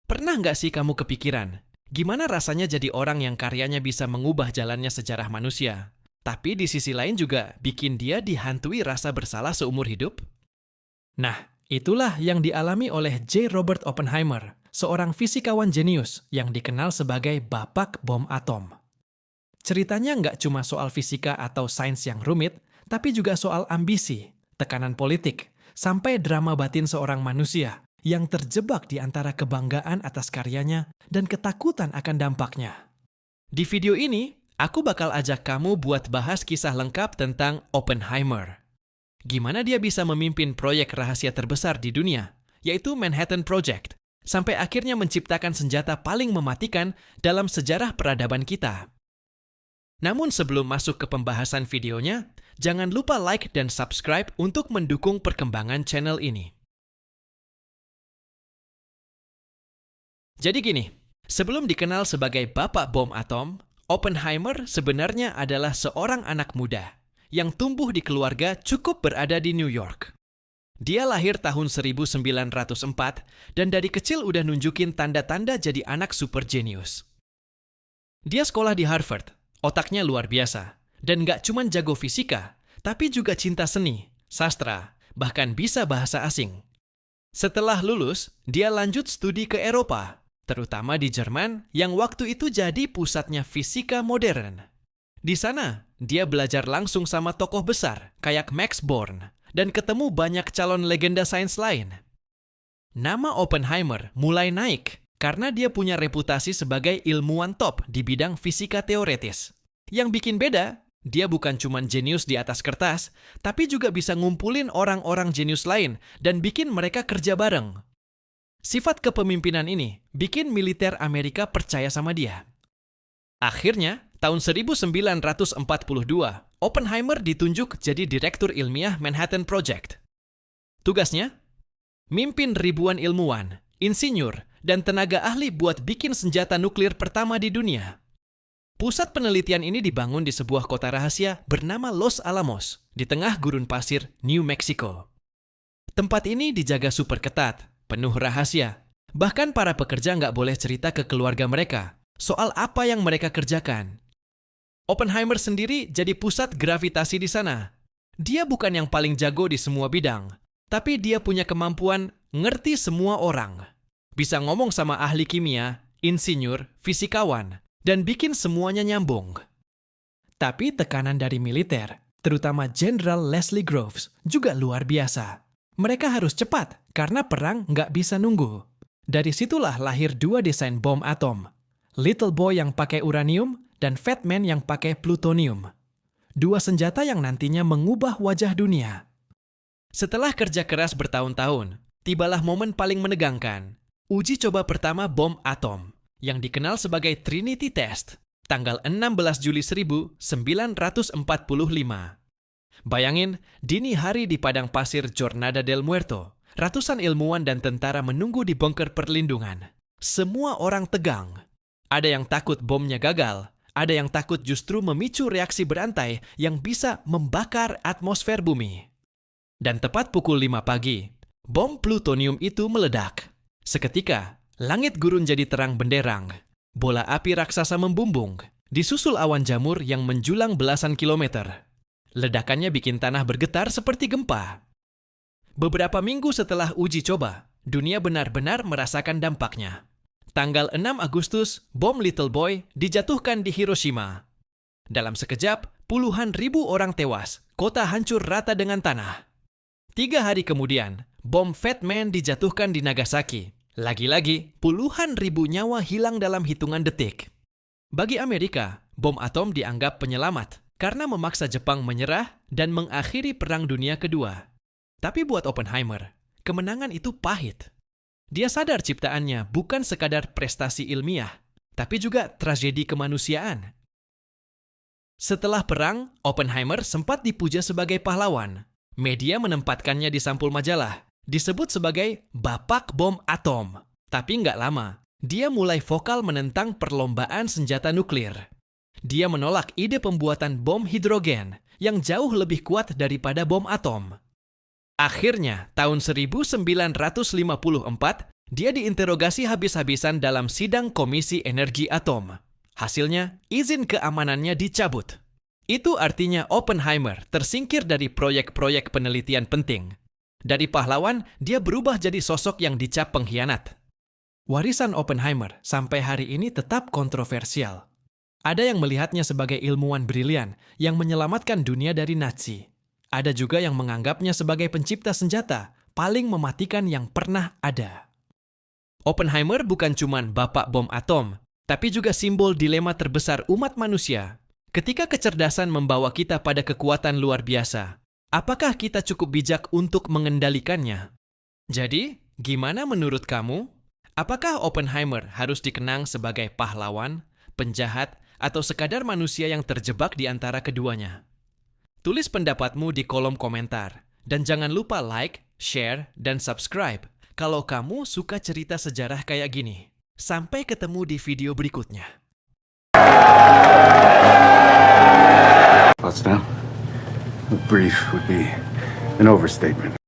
Pernah nggak sih kamu kepikiran, gimana rasanya jadi orang yang karyanya bisa mengubah jalannya sejarah manusia, tapi di sisi lain juga bikin dia dihantui rasa bersalah seumur hidup? Nah, itulah yang dialami oleh J. Robert Oppenheimer, seorang fisikawan jenius yang dikenal sebagai Bapak Bom Atom. Ceritanya nggak cuma soal fisika atau sains yang rumit, tapi juga soal ambisi, tekanan politik, sampai drama batin seorang manusia yang terjebak di antara kebanggaan atas karyanya dan ketakutan akan dampaknya. Di video ini, aku bakal ajak kamu buat bahas kisah lengkap tentang Oppenheimer. Gimana dia bisa memimpin proyek rahasia terbesar di dunia, yaitu Manhattan Project, sampai akhirnya menciptakan senjata paling mematikan dalam sejarah peradaban kita. Namun sebelum masuk ke pembahasan videonya, jangan lupa like dan subscribe untuk mendukung perkembangan channel ini. Jadi gini, sebelum dikenal sebagai Bapak Bom Atom, Oppenheimer sebenarnya adalah seorang anak muda yang tumbuh di keluarga cukup berada di New York. Dia lahir tahun 1904 dan dari kecil udah nunjukin tanda-tanda jadi anak super jenius. Dia sekolah di Harvard, otaknya luar biasa, dan nggak cuma jago fisika, tapi juga cinta seni, sastra, bahkan bisa bahasa asing. Setelah lulus, dia lanjut studi ke Eropa, terutama di Jerman yang waktu itu jadi pusatnya fisika modern. Di sana, dia belajar langsung sama tokoh besar kayak Max Born dan ketemu banyak calon legenda sains lain. Nama Oppenheimer mulai naik karena dia punya reputasi sebagai ilmuwan top di bidang fisika teoretis. Yang bikin beda, dia bukan cuma jenius di atas kertas, tapi juga bisa ngumpulin orang-orang jenius lain dan bikin mereka kerja bareng. Sifat kepemimpinan ini bikin militer Amerika percaya sama dia. Akhirnya, tahun 1942, Oppenheimer ditunjuk jadi direktur ilmiah Manhattan Project. Tugasnya? Mimpin ribuan ilmuwan, insinyur, dan tenaga ahli buat bikin senjata nuklir pertama di dunia. Pusat penelitian ini dibangun di sebuah kota rahasia bernama Los Alamos, di tengah gurun pasir New Mexico. Tempat ini dijaga super ketat, penuh rahasia. Bahkan para pekerja nggak boleh cerita ke keluarga mereka soal apa yang mereka kerjakan. Oppenheimer sendiri jadi pusat gravitasi di sana. Dia bukan yang paling jago di semua bidang, tapi dia punya kemampuan ngerti semua orang. Bisa ngomong sama ahli kimia, insinyur, fisikawan, dan bikin semuanya nyambung. Tapi tekanan dari militer, terutama Jenderal Leslie Groves, juga luar biasa. Mereka harus cepat, karena perang nggak bisa nunggu. Dari situlah lahir dua desain bom atom. Little Boy yang pakai uranium, dan Fat Man yang pakai plutonium. Dua senjata yang nantinya mengubah wajah dunia. Setelah kerja keras bertahun-tahun, tibalah momen paling menegangkan. Uji coba pertama bom atom, yang dikenal sebagai Trinity Test, tanggal 16 Juli 1945. Bayangin, dini hari di padang pasir Jornada del Muerto, ratusan ilmuwan dan tentara menunggu di bunker perlindungan. Semua orang tegang. Ada yang takut bomnya gagal, ada yang takut justru memicu reaksi berantai yang bisa membakar atmosfer bumi. Dan tepat pukul 5 pagi, bom plutonium itu meledak. Seketika, langit gurun jadi terang benderang. Bola api raksasa membumbung, disusul awan jamur yang menjulang belasan kilometer. Ledakannya bikin tanah bergetar seperti gempa. Beberapa minggu setelah uji coba, dunia benar-benar merasakan dampaknya. Tanggal 6 Agustus, bom Little Boy dijatuhkan di Hiroshima. Dalam sekejap, puluhan ribu orang tewas, kota hancur rata dengan tanah. 3 hari kemudian, bom Fat Man dijatuhkan di Nagasaki. Lagi-lagi, puluhan ribu nyawa hilang dalam hitungan detik. Bagi Amerika, bom atom dianggap penyelamat karena memaksa Jepang menyerah dan mengakhiri Perang Dunia Kedua. Tapi buat Oppenheimer, kemenangan itu pahit. Dia sadar ciptaannya bukan sekadar prestasi ilmiah, tapi juga tragedi kemanusiaan. Setelah perang, Oppenheimer sempat dipuja sebagai pahlawan. Media menempatkannya di sampul majalah, disebut sebagai Bapak Bom Atom. Tapi nggak lama, dia mulai vokal menentang perlombaan senjata nuklir. Dia menolak ide pembuatan bom hidrogen yang jauh lebih kuat daripada bom atom. Akhirnya, tahun 1954, Dia diinterogasi habis-habisan dalam sidang Komisi Energi Atom. Hasilnya, izin keamanannya dicabut. Itu artinya Oppenheimer tersingkir dari proyek-proyek penelitian penting. Dari pahlawan, dia berubah jadi sosok yang dicap pengkhianat. Warisan Oppenheimer sampai hari ini tetap kontroversial. Ada yang melihatnya sebagai ilmuwan brilian yang menyelamatkan dunia dari Nazi. Ada juga yang menganggapnya sebagai pencipta senjata paling mematikan yang pernah ada. Oppenheimer bukan cuma bapak bom atom, tapi juga simbol dilema terbesar umat manusia. Ketika kecerdasan membawa kita pada kekuatan luar biasa, apakah kita cukup bijak untuk mengendalikannya? Jadi, gimana menurut kamu? Apakah Oppenheimer harus dikenang sebagai pahlawan, penjahat, atau sekadar manusia yang terjebak di antara keduanya? Tulis pendapatmu di kolom komentar. Dan jangan lupa like, share, dan subscribe kalau kamu suka cerita sejarah kayak gini. Sampai ketemu di video berikutnya. Potsdam? Brief would be an overstatement.